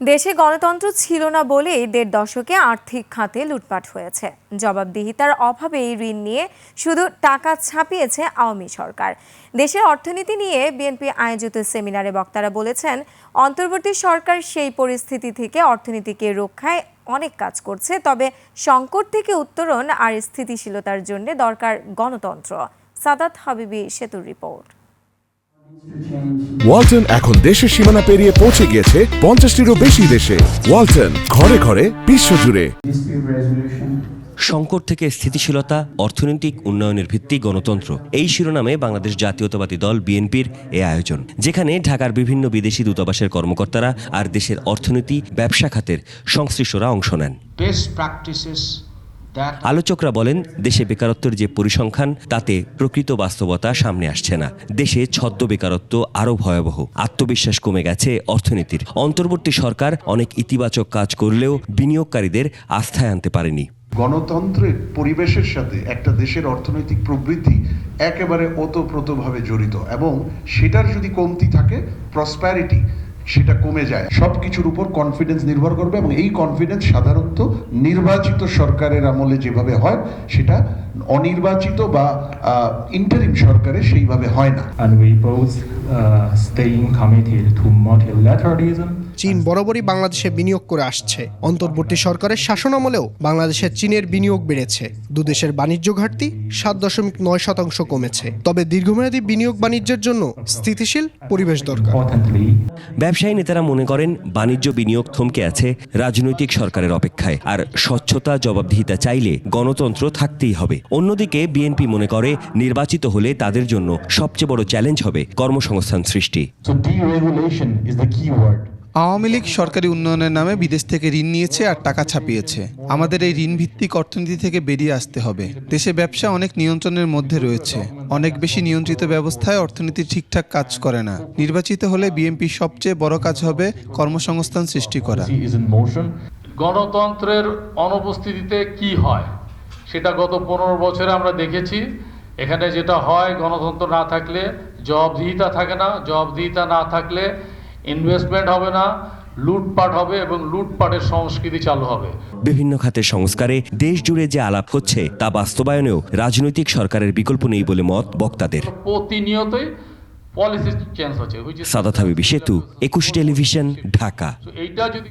দেশে গণতন্ত্র ছিল না বলেই ১.৫ দশকে আর্থিক খাতে লুটপাট হয়েছে। জবাবদিহিতার অভাবেই ঋণ নিয়ে শুধু টাকা ছাপিয়েছে আওয়ামী সরকার। দেশের অর্থনীতি নিয়ে বিএনপি আয়োজিত সেমিনারে বক্তারা বলেছেন, অন্তর্বর্তী সরকার সেই পরিস্থিতি থেকে অর্থনীতিকে রক্ষায় অনেক কাজ করছে, তবে সংকট থেকে উত্তরণ আর স্থিতিশীলতার জন্য দরকার গণতন্ত্র। সাদাত হাবিবি সেতুর রিপোর্ট। ওয়ালটন এখন দেশের সীমানা পেরিয়ে পৌঁছে গিয়েছে ৫০টিরও বেশি দেশে। ওয়ালটন, ঘরে ঘরে বিশ্বজুড়ে। সংকট থেকে স্থিতিশীলতা, অর্থনৈতিক উন্নয়নের ভিত্তি গণতন্ত্র, এই শিরোনামে বাংলাদেশ জাতীয়তাবাদী দল বিএনপির এ আয়োজন, যেখানে ঢাকার বিভিন্ন বিদেশি দূতাবাসের কর্মকর্তারা আর দেশের অর্থনীতি, ব্যবসা খাতের সংশ্লিষ্টরা অংশ নেন। আলোচকরা বলেন, দেশে বেকারত্বের যে পরিসংখ্যান, তাতে প্রকৃত বাস্তবতা সামনে আসছে না। দেশে ছদ্ম বেকারত্ব আরও ভয়াবহ। আত্মবিশ্বাস কমে গেছে অর্থনীতির। অন্তর্বর্তী সরকার অনেক ইতিবাচক কাজ করলেও বিনিয়োগকারীদের আস্থায় আনতে পারেনি। গণতন্ত্রের পরিবেশের সাথে একটা দেশের অর্থনৈতিক প্রবৃদ্ধি একেবারে ওতপ্রোতভাবে জড়িত, এবং সেটার যদি কমতি থাকে, প্রসপ্যারিটি সেটা কমে যায়। সবকিছুর উপর কনফিডেন্স নির্ভর করবে, এবং এই কনফিডেন্স সাধারণত নির্বাচিত সরকারের আমলে যেভাবে হয়, সেটা অনির্বাচিত বা ইন্টারিম সরকারে সেইভাবে হয় না। And we both staying committed to multilateralism. চীন বরাবরই বাংলাদেশে বিনিয়োগ করে আসছে। অন্তর্বর্তী সরকারের শাসনামলেও বাংলাদেশে চীনের বিনিয়োগ বেড়েছে। দুদেশের বাণিজ্য ঘাটতি ৭.৯% কমেছে। তবে দীর্ঘমেয়াদী বিনিয়োগ বাণিজ্যের জন্য স্থিতিশীল পরিবেশ দরকার। ব্যবসায়ী নেতারা মনে করেন, বাণিজ্য বিনিয়োগ থমকে আছে রাজনৈতিক সরকারের অপেক্ষায়, আর স্বচ্ছতা, জবাবদিহিতা চাইলে গণতন্ত্র থাকতেই হবে। অন্যদিকে বিএনপি মনে করে, নির্বাচিত হলে তাদের জন্য সবচেয়ে বড় চ্যালেঞ্জ হবে কর্মসংস্থান সৃষ্টি। আওয়ামী লীগ সরকারি উন্নয়নের নামে বিদেশ থেকে ঋণ নিয়েছে আর টাকা ছাপিয়েছে। আমাদের এই ঋণ ভিত্তিক অর্থনীতি থেকে বেরিয়ে আসতে হবে। দেশে ব্যবসা অনেক নিয়ন্ত্রণের মধ্যে রয়েছে। অনেক বেশি নিয়ন্ত্রিত ব্যবস্থায় অর্থনীতি ঠিকঠাক কাজ করে না। নির্বাচিত হলে বিএনপির সবচেয়ে বড় কাজ হবে কর্মসংস্থান সৃষ্টি করা। গণতন্ত্রের অনুপস্থিতিতে কি হয় সেটা গত 15 বছরে আমরা দেখেছি। এখানে যেটা হয়, গণতন্ত্র না থাকলে জবাবদিহিতা থাকে না, জবাবদিহিতা না থাকলে ইনভেস্টমেন্ট হবে না, লুটপাট হবে, এবং লুটপাটের সংস্কৃতি চালু হবে। বিভিন্ন খাতের সংস্কারে দেশ জুড়ে যে আলাপ হচ্ছে, তা বাস্তবায়নেও রাজনৈতিক সরকারের বিকল্প নেই বলে মত বক্তাদের। প্রতিনিয়তই পলিসি চেঞ্জ হচ্ছে। সাদাত হাবিবি সেতু, ২১ টেলিভিশন, ঢাকা। এইটা যদি